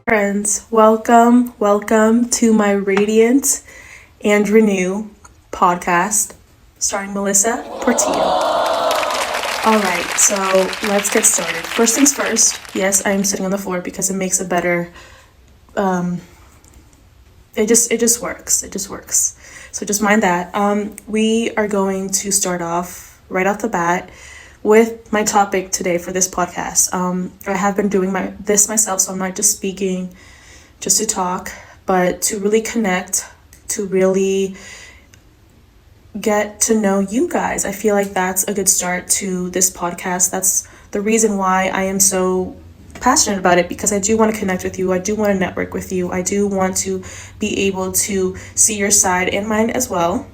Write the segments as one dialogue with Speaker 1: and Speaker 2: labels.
Speaker 1: Friends, welcome to my Radiant and Renew podcast starring Melissa Portillo. All right, so let's get started. First things first, yes, I'm sitting on the floor because it makes it better. It just works. So just mind that. We are going to start off right off the bat with my topic today for this podcast. I have been doing this myself, so I'm not just speaking just to talk, but to really connect, to really get to know you guys. I feel like that's a good start to this podcast. That's the reason why I am so passionate about it, because I do want to connect with you. I do want to network with you. I do want to be able to see your side and mine as well.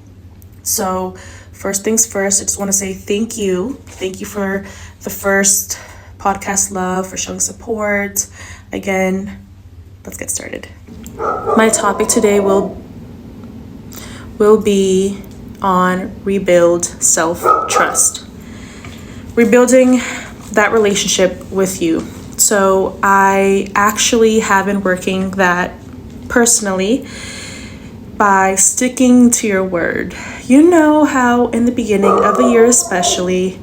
Speaker 1: So first things first, I just want to say thank you. Thank you for the first podcast love, for showing support. Again, let's get started. My topic today will be on rebuild self-trust. Rebuilding that relationship with you. So I actually have been working that personally by sticking to your word. You know how in the beginning of the year especially,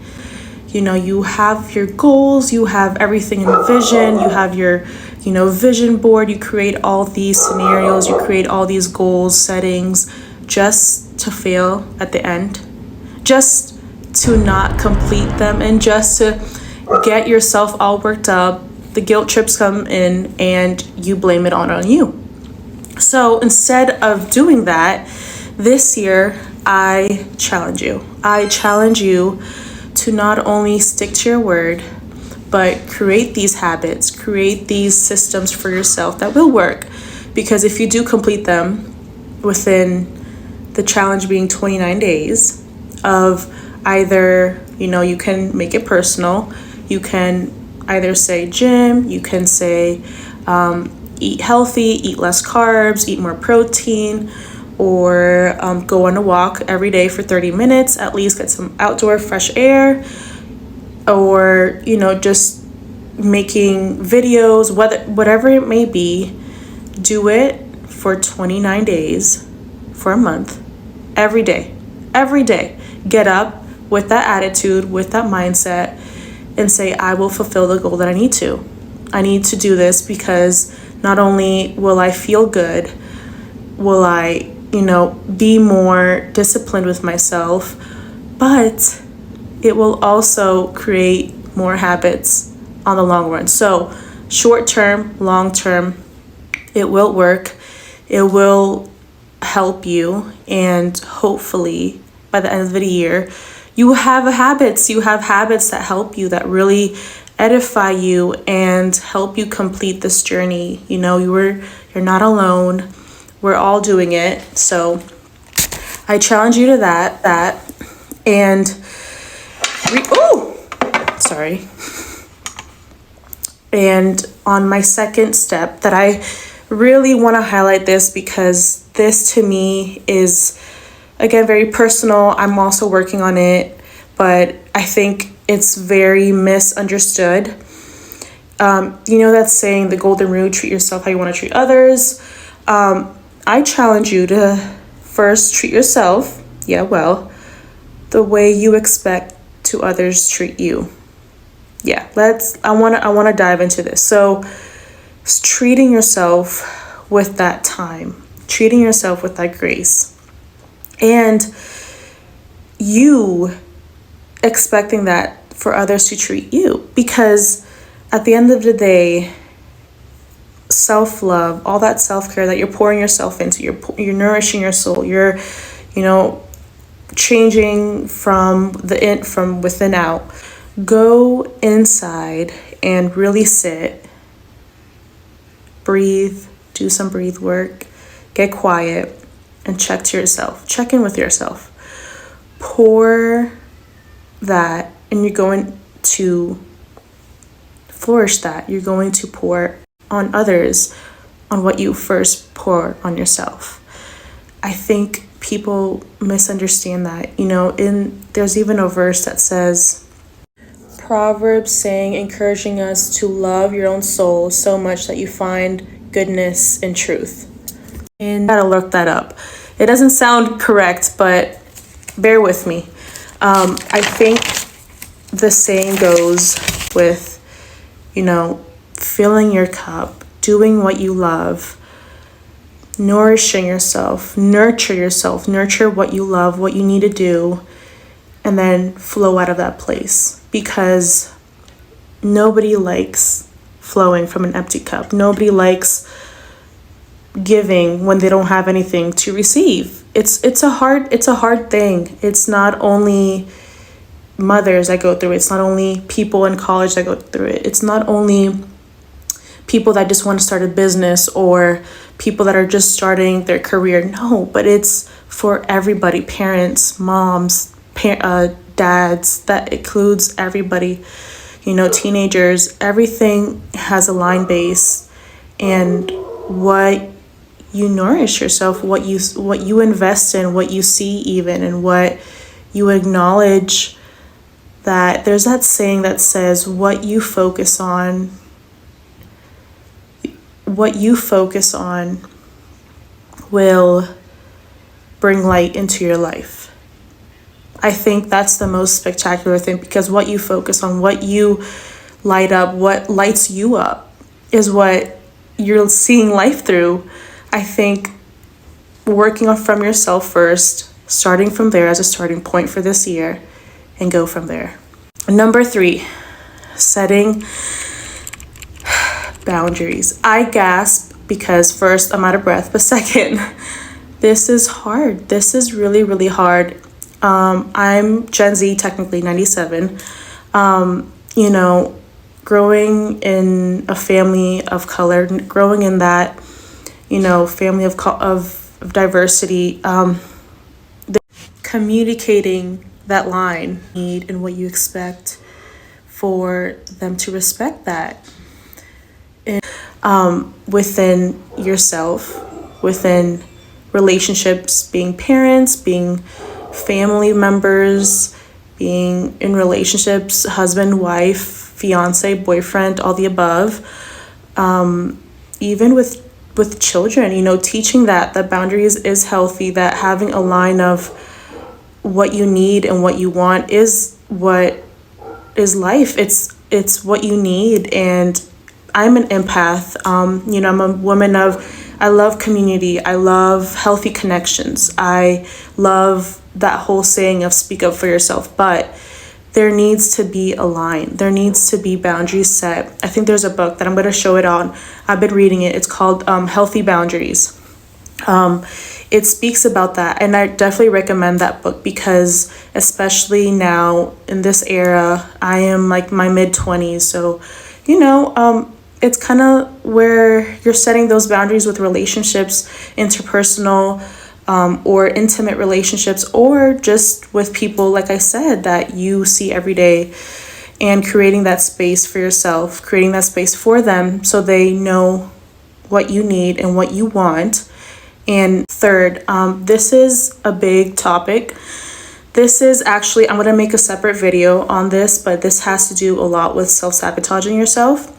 Speaker 1: you have your goals, you have everything in vision, you have your, vision board, you create all these scenarios, you create all these goals, settings, just to fail at the end, just to not complete them, and just to get yourself all worked up. The guilt trips come in and you blame it on you. So instead of doing that, this year, I challenge you. I challenge you to not only stick to your word, but create these habits, create these systems for yourself that will work. Because if you do complete them within the challenge being 29 days of either, you can make it personal, you can either say gym, you can say eat healthy, eat less carbs, eat more protein, or go on a walk every day for 30 minutes, at least get some outdoor fresh air, or, just making videos, whatever it may be, do it for 29 days, for a month, every day, get up with that attitude, with that mindset, and say, I will fulfill the goal that I need to. I need to do this because not only will I feel good, will I, be more disciplined with myself, but it will also create more habits on the long run. So short term, long term, it will work. It will help you. And hopefully by the end of the year, you have habits that help you, that really edify you and help you complete this journey. You're not alone. We're all doing it. So I challenge you to that. And And on my second step, that I really want to highlight this because this to me is, again, very personal. I'm also working on it, but I think it's very misunderstood. That saying, the golden rule, treat yourself how you want to treat others. I challenge you to first treat yourself, the way you expect to others treat you. I want to dive into this. So treating yourself with that time, treating yourself with that grace, and you expecting that for others to treat you, because at the end of the day, self-love, all that self-care that you're pouring yourself into, you're nourishing your soul, you're changing from within out. Go inside and really sit, breathe, do some breathe work, get quiet, and check in with yourself. Pour that, and you're going to flourish that. You're going to pour on others on what you first pour on yourself. I think people misunderstand that. There's even a verse that says, Proverbs saying, encouraging us to love your own soul so much that you find goodness and truth. And I gotta look that up. It doesn't sound correct, but bear with me. I think the saying goes with, filling your cup, doing what you love, nourishing yourself, nurture what you love, what you need to do, and then flow out of that place. Because nobody likes flowing from an empty cup. Nobody likes giving when they don't have anything to receive. It's a hard thing. It's not only mothers that go through it. It's not only people in college that go through it. It's not only people that just want to start a business or people that are just starting their career. No, but it's for everybody. Parents, moms, dads, that includes everybody, teenagers. Everything has a line base, and what you nourish yourself, what you invest in, what you see even, and what you acknowledge. That there's that saying that says what you focus on will bring light into your life. I think that's the most spectacular thing, because what you focus on, what you light up, what lights you up is what you're seeing life through. I think working on from yourself first, starting from there as a starting point for this year, and go from there. Number 3, setting boundaries. I gasp because first, I'm out of breath, but second, this is hard. This is really, really hard. I'm Gen Z, technically 97. Growing in a family of color, growing in that, family of diversity, communicating that line, need, and what you expect for them to respect that. And, within yourself, within relationships, being parents, being family members, being in relationships, husband, wife, fiance, boyfriend, all the above, even with children, teaching that boundaries is healthy, that having a line of what you need and what you want is what is life. It's what you need. And I'm an empath. I'm a woman I love community. I love healthy connections. I love that whole saying of speak up for yourself, but there needs to be a line. There needs to be boundaries set. I think there's a book that I'm going to show it on. I've been reading it. It's called Healthy Boundaries. It speaks about that, and I definitely recommend that book, because especially now in this era, I am like my mid-20s, so it's kind of where you're setting those boundaries with relationships, interpersonal or intimate relationships, or just with people, like I said, that you see every day, and creating that space for yourself, creating that space for them so they know what you need and what you want. And third, this is a big topic. This is actually, I'm going to make a separate video on this, but this has to do a lot with self-sabotaging yourself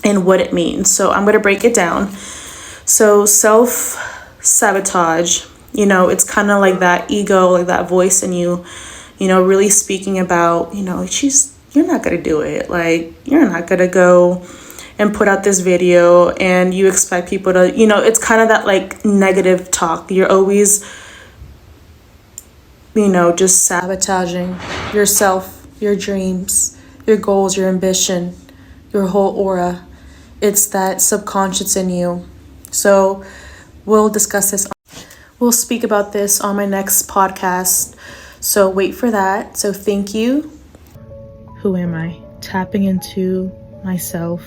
Speaker 1: and what it means. So I'm going to break it down. So self-sabotage, it's kind of like that ego, like that voice in you, really speaking about, you're not going to do it. Like, you're not going to go and put out this video and you expect people to, it's kind of that like negative talk. You're always, just sabotaging yourself, your dreams, your goals, your ambition, your whole aura. It's that subconscious in you. So we'll discuss this. We'll speak about this on my next podcast. So wait for that. So thank you. Who am I? Tapping into myself.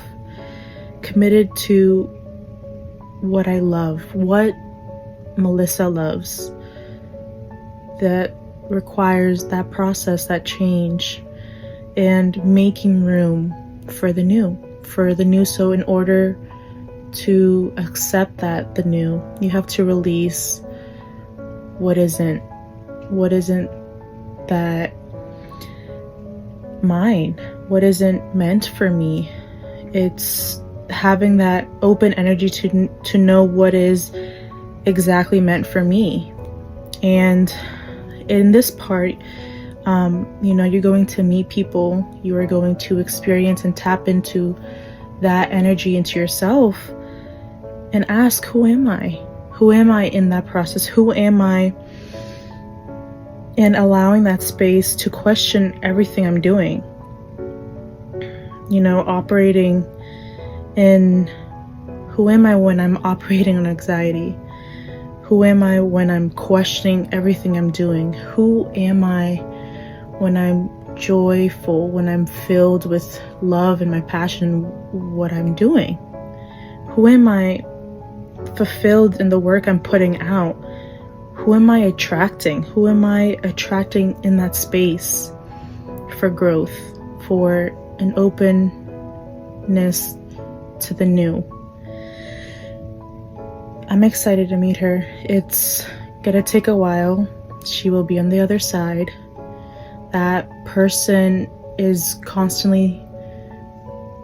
Speaker 1: Committed to what I love, what Melissa loves, that requires that process, that change, and making room for the new. So in order to accept that the new. You have to release what isn't that mine, what isn't meant for me. It's having that open energy to know what is exactly meant for me. And in this part, you're going to meet people, you are going to experience and tap into that energy into yourself and ask, who am I? Who am I in that process? Who am I? And allowing that space to question everything I'm doing. Operating in, who am I when I'm operating on anxiety? Who am I when I'm questioning everything I'm doing? Who am I when I'm joyful, when I'm filled with love and my passion, what I'm doing? Who am I fulfilled in the work I'm putting out? Who am I attracting? Who am I attracting in that space for growth, for an openness to the new? I'm excited to meet her. It's gonna take a while. She will be on the other side. That person is constantly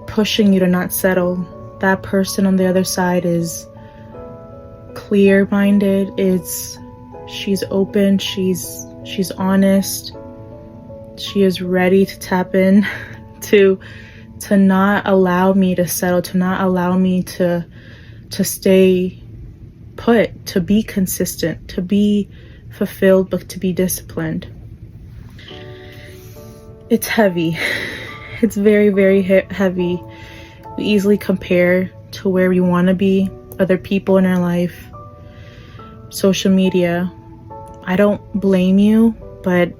Speaker 1: pushing you to not settle. That person on the other side is clear-minded. She's open, she's honest. She is ready to tap in to not allow me to settle, to not allow me to stay put, to be consistent, to be fulfilled, but to be disciplined. It's heavy. It's very, very heavy. We easily compare to where we want to be, other people in our life, social media. I don't blame you, but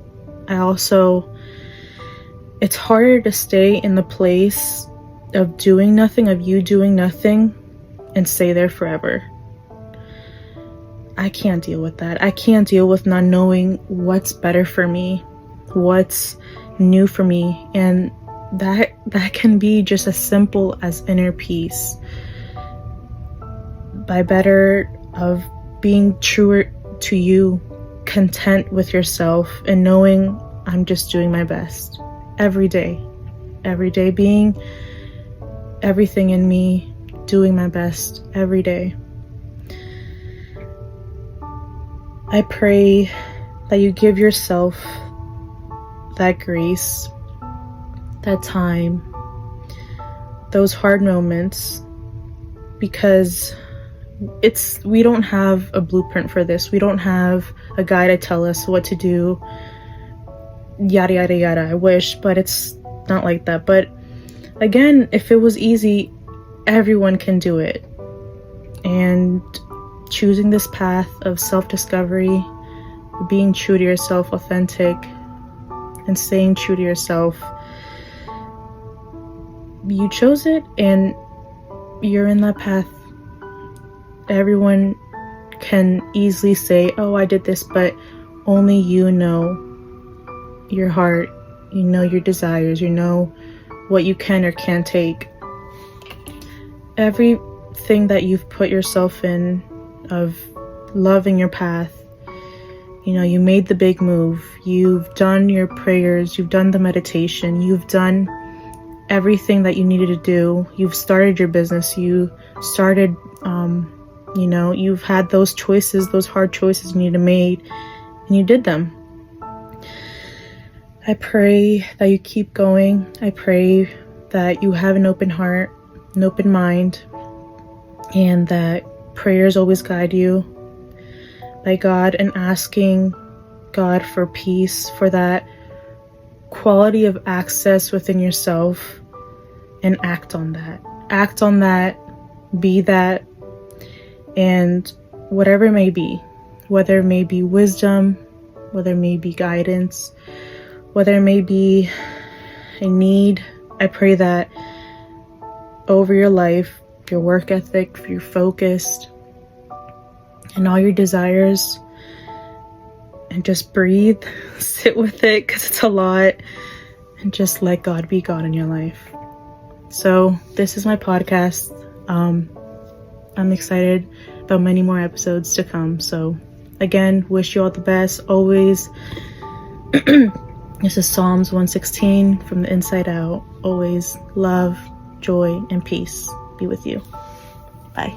Speaker 1: it's harder to stay in the place of doing nothing, of you doing nothing, and stay there forever. I can't deal with that. I can't deal with not knowing what's better for me, what's new for me, and that can be just as simple as inner peace. By better of being truer to you, content with yourself, and knowing I'm just doing my best every day being everything in me, doing my best every day. I pray that you give yourself that grace, that time, those hard moments, because we don't have a blueprint for this. We don't have a guide to tell us what to do, yada yada yada. I wish, but it's not like that. But again, if it was easy, everyone can do it. And choosing this path of self-discovery, being true to yourself, authentic, and staying true to yourself, you chose it and you're in that path. Everyone can easily say, oh, I did this, but only you know your heart, you know your desires, you know what you can or can't take. Everything that you've put yourself in of loving your path, you made the big move, you've done your prayers, you've done the meditation, you've done everything that you needed to do, you've started your business, you started, you've had those choices, those hard choices you need to make, and you did them. I pray that you keep going. I pray that you have an open heart, an open mind, and that prayers always guide you by God, and asking God for peace, for that quality of access within yourself, and act on that. Act on that, be that, and whatever it may be, whether it may be wisdom, whether it may be guidance, whether it may be a need, I pray that over your life, your work ethic, you're focused, and all your desires, and just breathe, sit with it, because it's a lot, and just let God be God in your life. So this is my podcast. I'm excited about many more episodes to come. So again, wish you all the best always. This is Psalms 116 from the inside out. Always love, joy, and peace be with you. Bye.